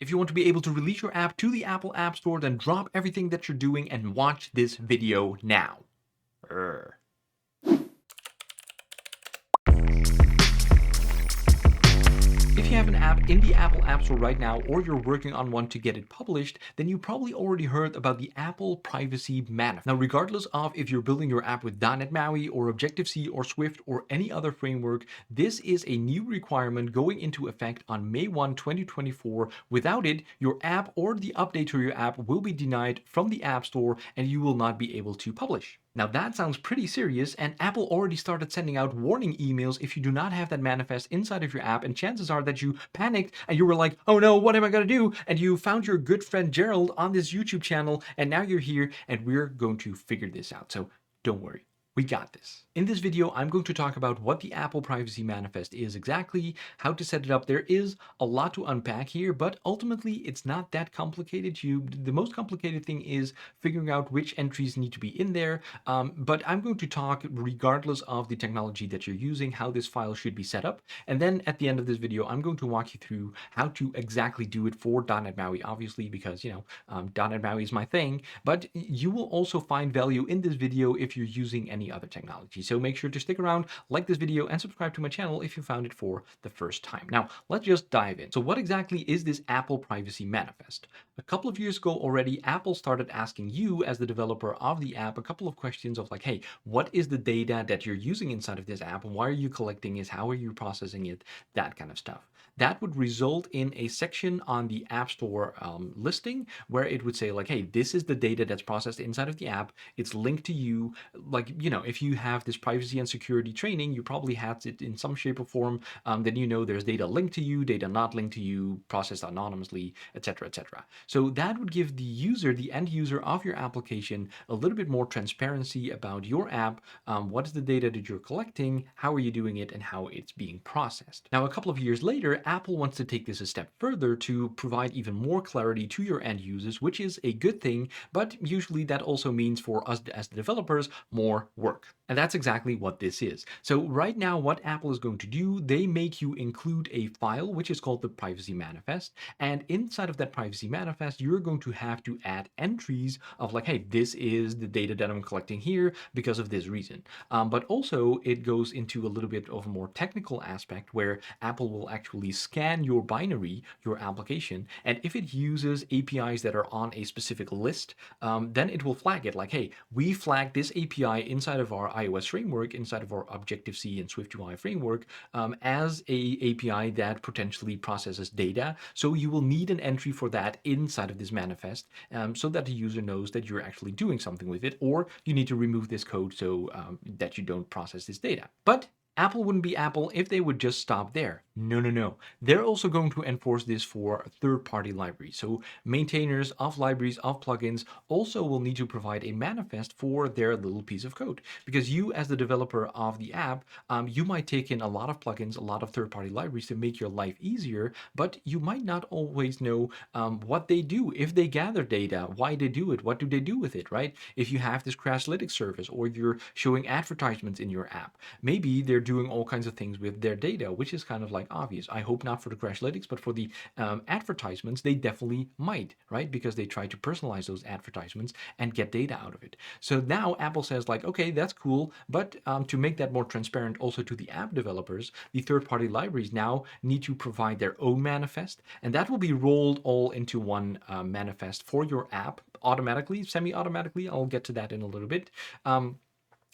If you want to be able to release your app to the Apple App Store, then drop everything that you're doing and watch this video now. Urgh. If you have an app in the Apple App Store right now, or you're working on one to get it published, then you probably already heard about the Apple Privacy Manifest. Now, regardless of if you're building your app with .NET MAUI or Objective-C or Swift or any other framework, this is a new requirement going into effect on May 1, 2024. Without it, your app or the update to your app will be denied from the App Store and you will not be able to publish. Now that sounds pretty serious, and Apple already started sending out warning emails if you do not have that manifest inside of your app, and chances are that you panicked and you were like, oh no, what am I gonna do? And you found your good friend Gerald on this YouTube channel, and now you're here and we're going to figure this out. So don't worry. We got this. In this video, I'm going to talk about what the Apple Privacy Manifest is exactly, how to set it up. There is a lot to unpack here, but ultimately it's not that complicated. The most complicated thing is figuring out which entries need to be in there. But I'm going to talk regardless of the technology that you're using, how this file should be set up. And then at the end of this video, I'm going to walk you through how to exactly do it for .NET MAUI, obviously, because, .NET MAUI is my thing. But you will also find value in this video if you're using any other technology. So make sure to stick around, like this video, and subscribe to my channel if you found it for the first time. Now, let's just dive in. So what exactly is this Apple Privacy Manifest? A couple of years ago already, Apple started asking you as the developer of the app a couple of questions of like, hey, what is the data that you're using inside of this app? Why are you collecting it? How are you processing it? That kind of stuff. That would result in a section on the App Store listing where it would say like, hey, this is the data that's processed inside of the app. It's linked to you. Like, if you have this privacy and security training, you probably had it in some shape or form. Then there's data linked to you, data not linked to you, processed anonymously, etc., etc. So that would give the user, the end user of your application, a little bit more transparency about your app. What is the data that you're collecting? How are you doing it? And how it's being processed. Now, a couple of years later, Apple wants to take this a step further to provide even more clarity to your end users, which is a good thing, but usually that also means for us as the developers more work. And that's exactly what this is. So right now, what Apple is going to do, they make you include a file which is called the Privacy Manifest, and inside of that Privacy Manifest, you're going to have to add entries of like, hey, this is the data that I'm collecting here because of this reason. But also it goes into a little bit of a more technical aspect where Apple will actually scan your binary, your application, and if it uses APIs that are on a specific list, then it will flag it like, hey, we flagged this API inside of our iOS framework, inside of our Objective-C and SwiftUI framework, as a API that potentially processes data. So you will need an entry for that inside of this manifest, so that the user knows that you're actually doing something with it, or you need to remove this code so that you don't process this data. But Apple wouldn't be Apple if they would just stop there. No, no, no. They're also going to enforce this for third-party libraries. So maintainers of libraries, of plugins, also will need to provide a manifest for their little piece of code. Because you, as the developer of the app, you might take in a lot of plugins, a lot of third-party libraries to make your life easier, but you might not always know what they do, if they gather data, why they do it, what do they do with it, right? If you have this Crashlytics service or you're showing advertisements in your app, maybe they're doing all kinds of things with their data, which is kind of like obvious. I hope not for the Crashlytics, but for the advertisements, they definitely might, right? Because they try to personalize those advertisements and get data out of it. So now Apple says like, okay, that's cool, but to make that more transparent also to the app developers, the third-party libraries now need to provide their own manifest, and that will be rolled all into one manifest for your app automatically, semi-automatically. I'll get to that in a little bit.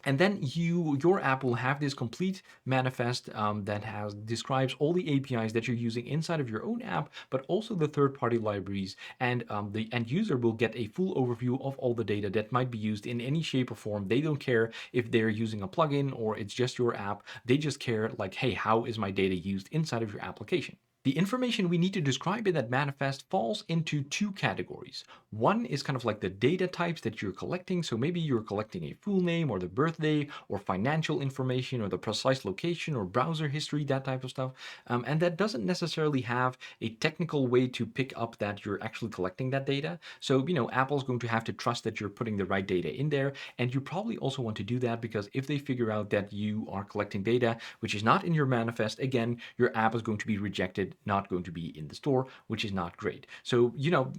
And then your app will have this complete manifest that describes all the APIs that you're using inside of your own app, but also the third-party libraries. And the end user will get a full overview of all the data that might be used in any shape or form. They don't care if they're using a plugin or it's just your app. They just care like, hey, how is my data used inside of your application? The information we need to describe in that manifest falls into two categories. One is kind of like the data types that you're collecting. So maybe you're collecting a full name or the birthday or financial information or the precise location or browser history, that type of stuff. And that doesn't necessarily have a technical way to pick up that you're actually collecting that data. So, Apple's going to have to trust that you're putting the right data in there. And you probably also want to do that because if they figure out that you are collecting data which is not in your manifest, again, your app is going to be rejected not going to be in the store, which is not great. So,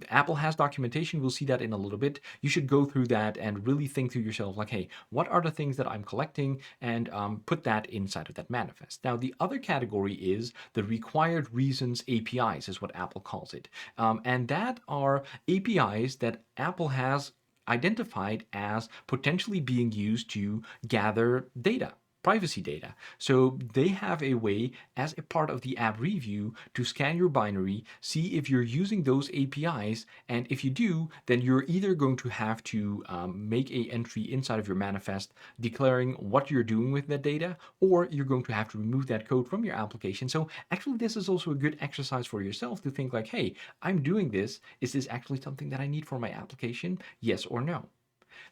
Apple has documentation. We'll see that in a little bit. You should go through that and really think to yourself, like, hey, what are the things that I'm collecting, and put that inside of that manifest. Now, the other category is the required reasons APIs, is what Apple calls it. And that are APIs that Apple has identified as potentially being used to gather data, privacy data. So they have a way as a part of the app review to scan your binary, see if you're using those APIs, and if you do, then you're either going to have to make a entry inside of your manifest declaring what you're doing with that data, or you're going to have to remove that code from your application. So actually, this is also a good exercise for yourself to think like, hey, I'm doing this. Is this actually something that I need for my application? Yes or no?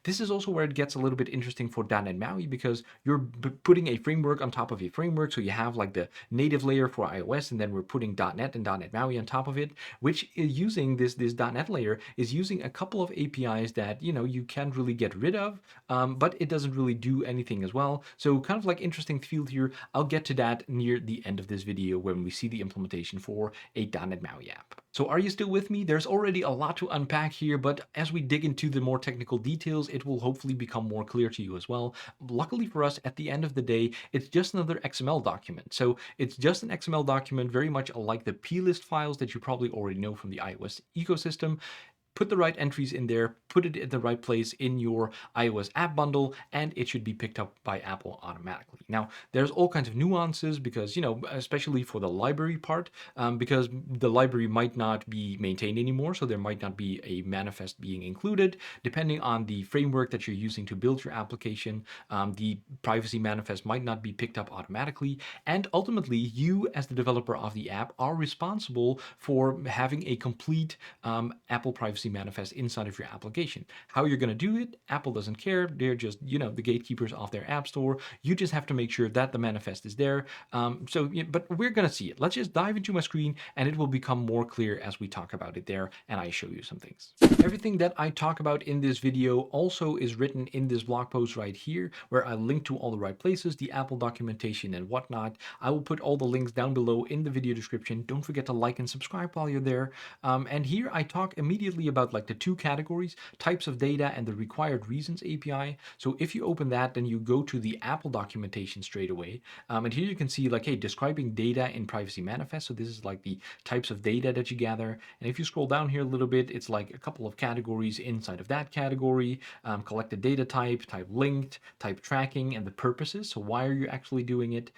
This is also where it gets a little bit interesting for .NET MAUI, because you're putting a framework on top of a framework. So you have like the native layer for iOS, and then we're putting .NET and .NET MAUI on top of it, which is using this .NET layer is using a couple of APIs that you can't really get rid of, but it doesn't really do anything as well. So kind of like interesting field here. I'll get to that near the end of this video when we see the implementation for a .NET MAUI app. So are you still with me? There's already a lot to unpack here, but as we dig into the more technical details, it will hopefully become more clear to you as well. Luckily for us, at the end of the day, it's just another XML document. So it's just an XML document, very much like the plist files that you probably already know from the iOS ecosystem. Put the right entries in there, put it in the right place in your iOS app bundle, and it should be picked up by Apple automatically. Now, there's all kinds of nuances because, especially for the library part, because the library might not be maintained anymore, so there might not be a manifest being included. Depending on the framework that you're using to build your application, the privacy manifest might not be picked up automatically. And ultimately, you as the developer of the app are responsible for having a complete Apple privacy manifest inside of your application. How you're going to do it, Apple doesn't care. They're just, the gatekeepers of their app store. You just have to make sure that the manifest is there. But we're going to see it. Let's just dive into my screen and it will become more clear as we talk about it there and I show you some things. Everything that I talk about in this video also is written in this blog post right here, where I link to all the right places, the Apple documentation and whatnot. I will put all the links down below in the video description. Don't forget to like and subscribe while you're there. And here I talk immediately about like the two categories, types of data and the required reasons API. So if you open that, then you go to the Apple documentation straight away. And here you can see like, hey, describing data in privacy manifest. So this is like the types of data that you gather. And if you scroll down here a little bit, it's like a couple of categories inside of that category, collected data type, type linked, type tracking, and the purposes. So why are you actually doing it?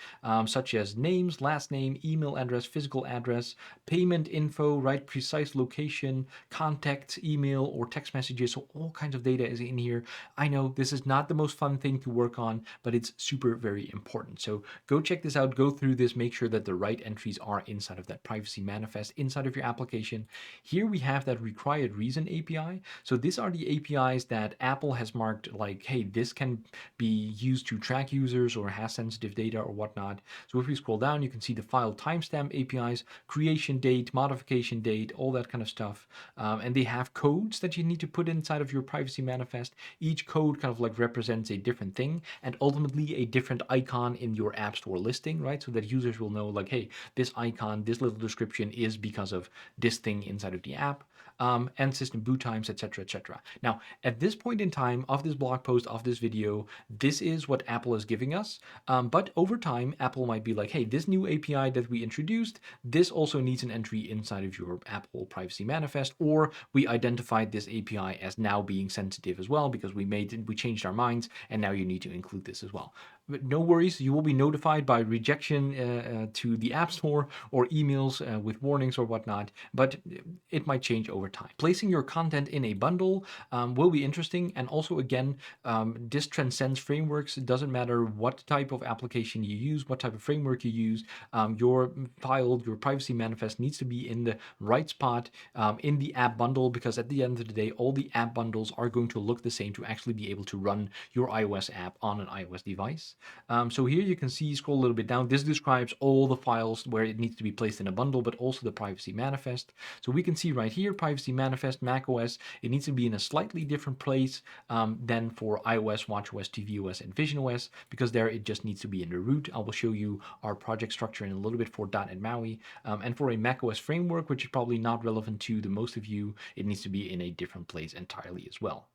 Such as names, last name, email address, physical address, payment info, right, precise location, contact, email, or text messages. So all kinds of data is in here. I know this is not the most fun thing to work on, but it's super very important. So go check this out, go through this, make sure that the right entries are inside of that privacy manifest inside of your application. Here we have that required reason API. So these are the APIs that Apple has marked like, hey, this can be used to track users or has sensitive data or whatnot. So if we scroll down, you can see the file timestamp APIs, creation date, modification date, all that kind of stuff. And they have codes that you need to put inside of your privacy manifest. Each code kind of like represents a different thing and ultimately a different icon in your app store listing, right? So that users will know like, hey, this icon, this little description is because of this thing inside of the app. And system boot times, etc., etc. Now, at this point in time of this blog post, of this video, this is what Apple is giving us. But over time, Apple might be like, hey, this new API that we introduced, this also needs an entry inside of your Apple privacy manifest, or we identified this API as now being sensitive as well because we changed our minds, and now you need to include this as well. But no worries, you will be notified by rejection to the App Store or emails with warnings or whatnot, but it might change over time. Placing your content in a bundle will be interesting, and also again, this transcends frameworks. It doesn't matter what type of application you use, what type of framework you use, your file, your privacy manifest needs to be in the right spot in the app bundle, because at the end of the day, all the app bundles are going to look the same to actually be able to run your iOS app on an iOS device. So here you can see, scroll a little bit down, this describes all the files where it needs to be placed in a bundle, but also the privacy manifest. So we can see right here, privacy manifest, macOS, it needs to be in a slightly different place than for iOS, watchOS, tvOS, and visionOS, because there it just needs to be in the root. I will show you our project structure in a little bit for .NET MAUI. And for a macOS framework, which is probably not relevant to the most of you, it needs to be in a different place entirely as well.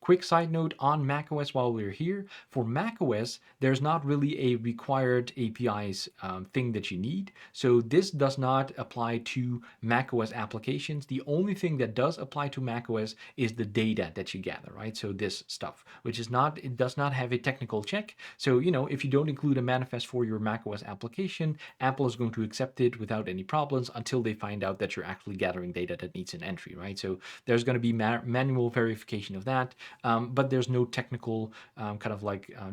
Quick side note on macOS while we're here. For macOS, there's not really a required APIs thing that you need. So this does not apply to macOS applications. The only thing that does apply to macOS is the data that you gather, right? So this stuff, which is not, it does not have a technical check. So, you know, if you don't include a manifest for your macOS application, Apple is going to accept it without any problems until they find out that you're actually gathering data that needs an entry, right? So there's going to be manual verification of that. But there's no technical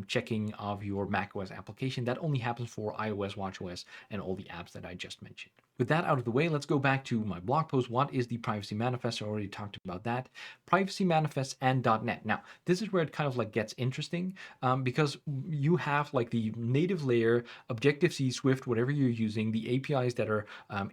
checking of your macOS application. That only happens for iOS, watchOS, and all the apps that I just mentioned. With that out of the way, let's go back to my blog post. What is the privacy manifest? I already talked about that. Privacy manifest and .NET. Now, this is where it kind of like gets interesting because you have like the native layer, Objective-C, Swift, whatever you're using, the APIs that are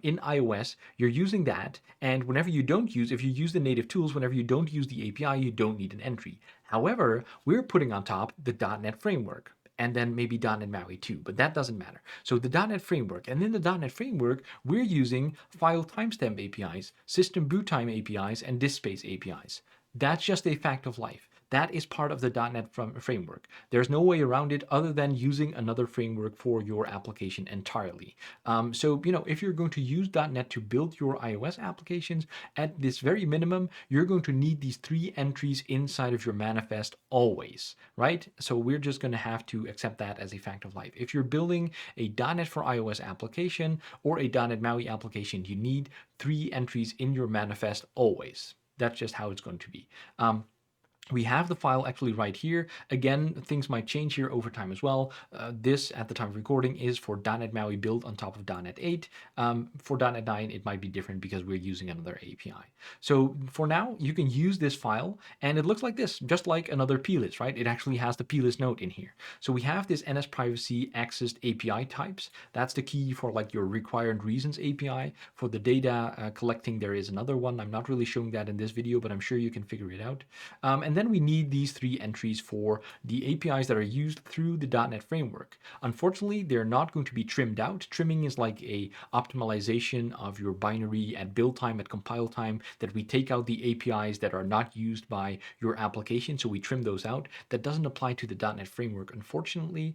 in iOS, you're using that. And whenever you don't use, if you use the native tools, whenever you don't use the API, you don't need an entry. However, we're putting on top the .NET framework, and then maybe .NET MAUI too, but that doesn't matter. So the .NET framework, and in the .NET framework, we're using file timestamp APIs, system boot time APIs, and disk space APIs. That's just a fact of life. That is part of the .NET framework. There's no way around it other than using another framework for your application entirely. So, you know, if you're going to use .NET to build your iOS applications, at this very minimum, you're going to need these 3 entries inside of your manifest always, right? So we're just going to have to accept that as a fact of life. If you're building a .NET for iOS application or a .NET MAUI application, you need 3 entries in your manifest always. That's just how it's going to be. We have the file actually right here. Again, things might change here over time as well. This, at the time of recording, is for .NET MAUI built on top of .NET 8. For .NET 9, it might be different because we're using another API. So for now, you can use this file, and it looks like this, just like another plist, right? It actually has the plist note in here. So we have this NSPrivacy accessed API types. That's the key for like your required reasons API. For the data collecting, there is another one. I'm not really showing that in this video, but I'm sure you can figure it out. And then we need these 3 entries for the APIs that are used through the .NET framework. Unfortunately, they're not going to be trimmed out. Trimming is like a optimization of your binary at build time, at compile time, that we take out the APIs that are not used by your application, so we trim those out. That doesn't apply to the .NET framework, unfortunately.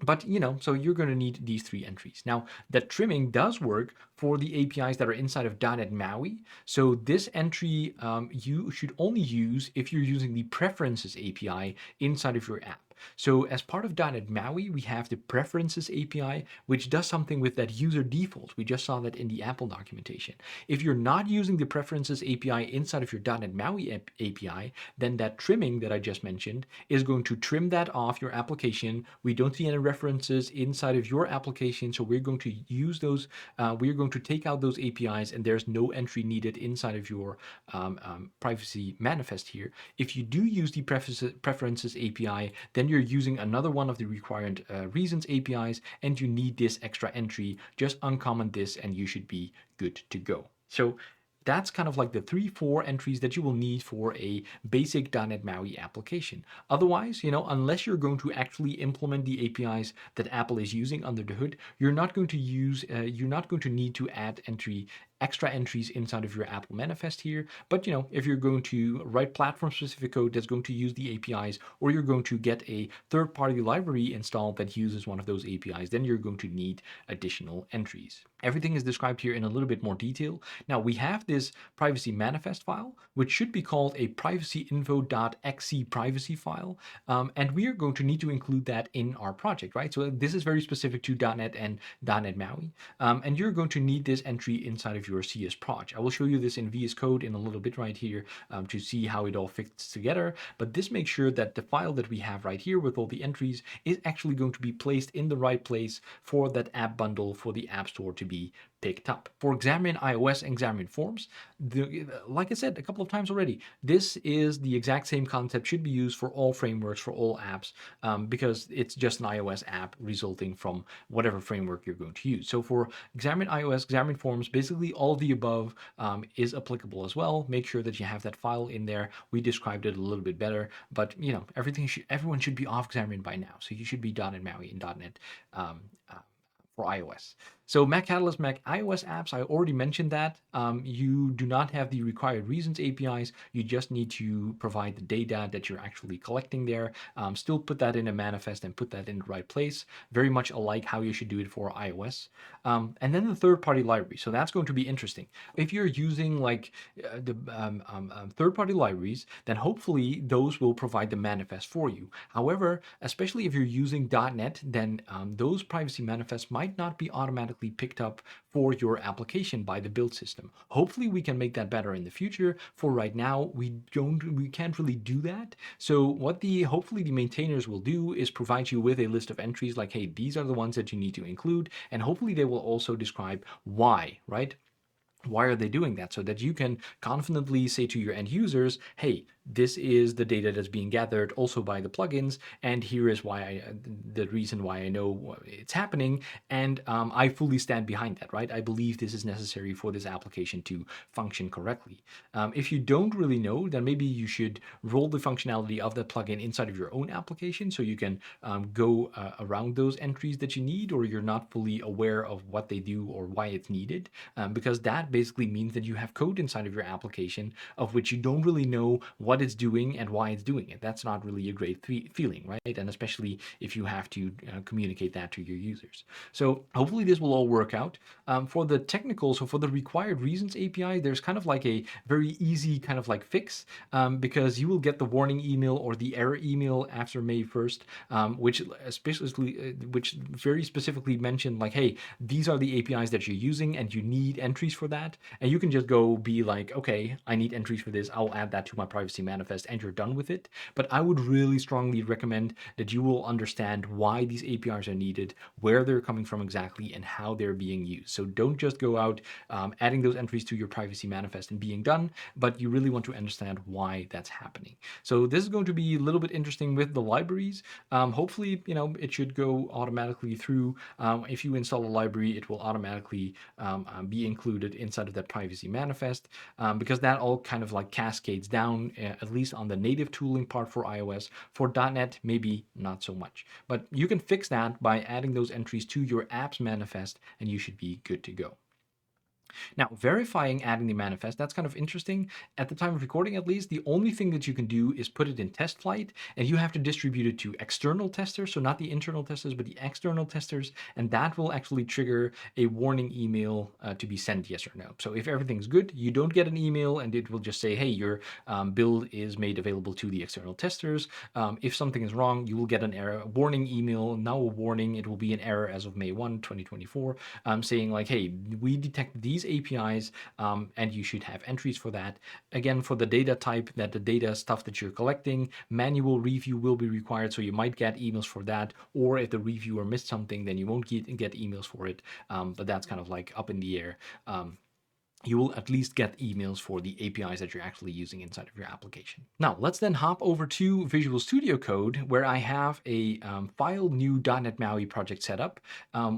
But, you know, so you're going to need these 3 entries. Now, that trimming does work for the APIs that are inside of .NET MAUI. So this entry you should only use if you're using the Preferences API inside of your app. So as part of .NET MAUI, we have the Preferences API, which does something with that user default. We just saw that in the Apple documentation. If you're not using the Preferences API inside of your .NET MAUI API, then that trimming that I just mentioned is going to trim that off your application. We don't see any references inside of your application, so we're going to use those, we're going to take out those APIs, and there's no entry needed inside of your privacy manifest here. If you do use the Preferences API, then you're using another one of the required reasons APIs, and you need this extra entry. Just uncomment this and you should be good to go. So that's kind of like the 3-4 entries that you will need for a basic .NET MAUI application. Otherwise, you know, unless you're going to actually implement the APIs that Apple is using under the hood, you're not going to need to add extra entries inside of your Apple manifest here. But, you know, if you're going to write platform-specific code that's going to use the APIs, or you're going to get a third-party library installed that uses one of those APIs, then you're going to need additional entries. Everything is described here in a little bit more detail. Now, we have this privacy manifest file, which should be called a privacyinfo.exe privacy file. And we are going to need to include that in our project, right? So this is very specific to .NET and .NET MAUI. And you're going to need this entry inside of your CS Proj. I will show you this in VS Code in a little bit right here to see how it all fits together. But this makes sure that the file that we have right here with all the entries is actually going to be placed in the right place for that app bundle for the App Store to be picked up. For Xamarin iOS and Xamarin Forms, like I said a couple of times already, this is the exact same concept, should be used for all frameworks, for all apps, because it's just an iOS app resulting from whatever framework you're going to use. So for Xamarin iOS, Xamarin Forms, basically all of the above is applicable as well. Make sure that you have that file in there. We described it a little bit better, but everyone should be off Xamarin by now. So you should be .NET MAUI and .NET for iOS. So Mac Catalyst, Mac iOS apps, I already mentioned that. You do not have the required reasons APIs. You just need to provide the data that you're actually collecting there. Still put that in a manifest and put that in the right place. Very much alike how you should do it for iOS. And then the third-party library. So that's going to be interesting. If you're using like the third-party libraries, then hopefully those will provide the manifest for you. However, especially if you're using .NET, then those privacy manifests might not be automatically picked up for your application by the build system. Hopefully we can make that better in the future. For right now, we can't really do that. So what hopefully the maintainers will do is provide you with a list of entries like, hey, these are the ones that you need to include, and hopefully they will also describe why, right? Why are they doing that? So that you can confidently say to your end users, hey, this is the data that's being gathered also by the plugins, and here is why the reason why I know it's happening, and I fully stand behind that, right? I believe this is necessary for this application to function correctly. If you don't really know, then maybe you should roll the functionality of that plugin inside of your own application so you can go around those entries that you need, or you're not fully aware of what they do or why it's needed, because that basically means that you have code inside of your application of which you don't really know what it's doing and why it's doing it. That's not really a great feeling, right? And especially if you have to communicate that to your users. So hopefully this will all work out. For the technical, so for the required reasons API, there's kind of like a very easy kind of like fix, because you will get the warning email or the error email after May 1st, which very specifically mentioned like, hey, these are the APIs that you're using and you need entries for that. And you can just go be like, okay, I need entries for this. I'll add that to my privacy manifest, and you're done with it. But I would really strongly recommend that you will understand why these APIs are needed, where they're coming from exactly, and how they're being used. So don't just go out adding those entries to your privacy manifest and being done, but you really want to understand why that's happening. So this is going to be a little bit interesting with the libraries. Hopefully, it should go automatically through. If you install a library, it will automatically be included inside of that privacy manifest, because that all kind of like cascades down, at least on the native tooling part for iOS. For .NET, maybe not so much. But you can fix that by adding those entries to your apps manifest, and you should be good to go. Now, verifying adding the manifest, that's kind of interesting. At the time of recording, at least, the only thing that you can do is put it in test flight, and you have to distribute it to external testers, so not the internal testers, but the external testers, and that will actually trigger a warning email to be sent, yes or no. So if everything's good, you don't get an email, and it will just say, hey, your build is made available to the external testers. If something is wrong, you will get an error warning email. Now a warning, it will be an error as of May 1, 2024, saying like, hey, we detect these APIs, and you should have entries for that. Again, for the data type, that the data stuff that you're collecting, manual review will be required, so you might get emails for that, or if the reviewer missed something, then you won't get emails for it, but that's kind of like up in the air. You will at least get emails for the APIs that you're actually using inside of your application. Now, let's then hop over to Visual Studio Code, where I have a file new .NET MAUI project set up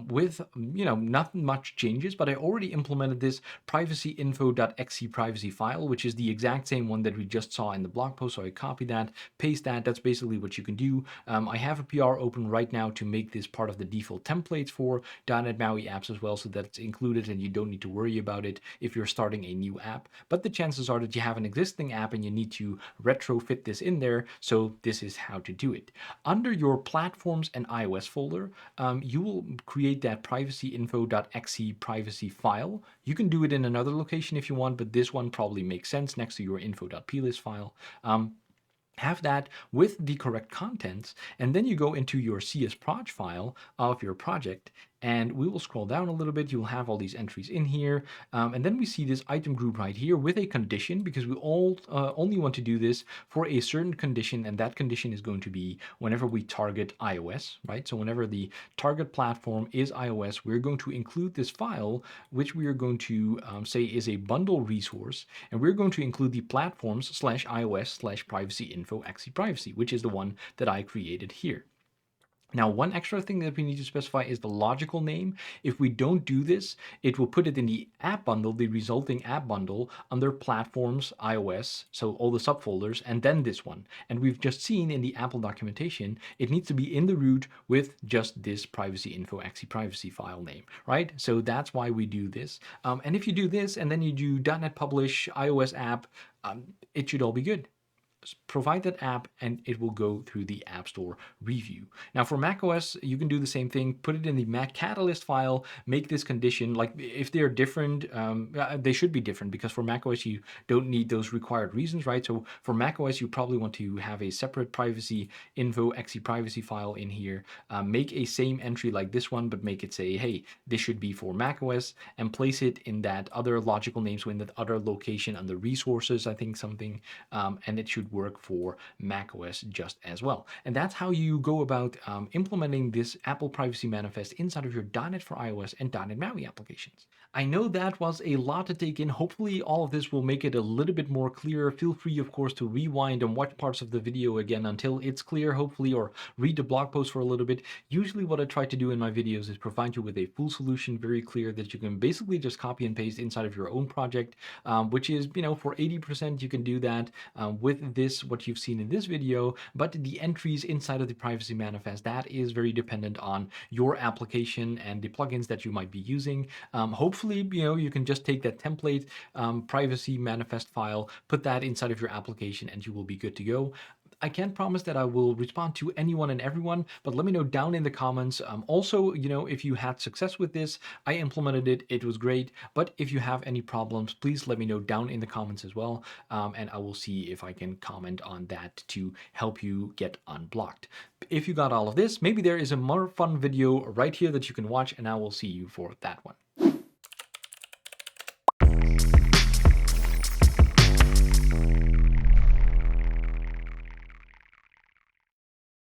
with, not much changes, but I already implemented this privacyinfo.exe privacy file, which is the exact same one that we just saw in the blog post. So I copy that, paste that. That's basically what you can do. I have a PR open right now to make this part of the default templates for .NET MAUI apps as well, so that it's included and you don't need to worry about it if you're starting a new app. But the chances are that you have an existing app and you need to retrofit this in there. So this is how to do it. Under your platforms and iOS folder, you will create that privacyinfo.exe privacy file. You can do it in another location if you want, but this one probably makes sense next to your info.plist file. Have that with the correct contents, and then you go into your CSproj file of your project, and we will scroll down a little bit. You'll have all these entries in here, and then we see this item group right here with a condition, because we all only want to do this for a certain condition, and that condition is going to be whenever we target iOS, right? So whenever the target platform is iOS, we're going to include this file, which we are going to say is a bundle resource, and we're going to include the platforms slash iOS slash privacy info privacy, which is the one that I created here. Now, one extra thing that we need to specify is the logical name. If we don't do this, it will put it in the app bundle, the resulting app bundle, under platforms, iOS, so all the subfolders, and then this one. And we've just seen in the Apple documentation, it needs to be in the root with just this privacy info privacy file name, right? So that's why we do this. And if you do this, and then you do .NET Publish, iOS app, it should all be good. Provide that app and it will go through the App Store review. Now for macOS, you can do the same thing, put it in the Mac Catalyst file, make this condition, like if they're different, they should be different, because for macOS you don't need those required reasons, right? So for macOS, you probably want to have a separate privacy info privacy file in here, make a same entry like this one, but make it say, hey, this should be for macOS, and place it in that other logical name, so in that other location under resources, I think something, and it should work for macOS just as well. And that's how you go about implementing this Apple Privacy Manifest inside of your .NET for iOS and .NET MAUI applications. I know that was a lot to take in. Hopefully all of this will make it a little bit more clear. Feel free, of course, to rewind and watch parts of the video again until it's clear, hopefully, or read the blog post for a little bit. Usually what I try to do in my videos is provide you with a full solution, very clear, that you can basically just copy and paste inside of your own project, which is, for 80% you can do that with this, what you've seen in this video. But the entries inside of the Privacy Manifest, that is very dependent on your application and the plugins that you might be using. Hopefully, you can just take that template Privacy Manifest file, put that inside of your application, and you will be good to go. I can't promise that I will respond to anyone and everyone, but let me know down in the comments. Also, if you had success with this, I implemented it, it was great. But if you have any problems, please let me know down in the comments as well. And I will see if I can comment on that to help you get unblocked. If you got all of this, maybe there is a more fun video right here that you can watch, and I will see you for that one.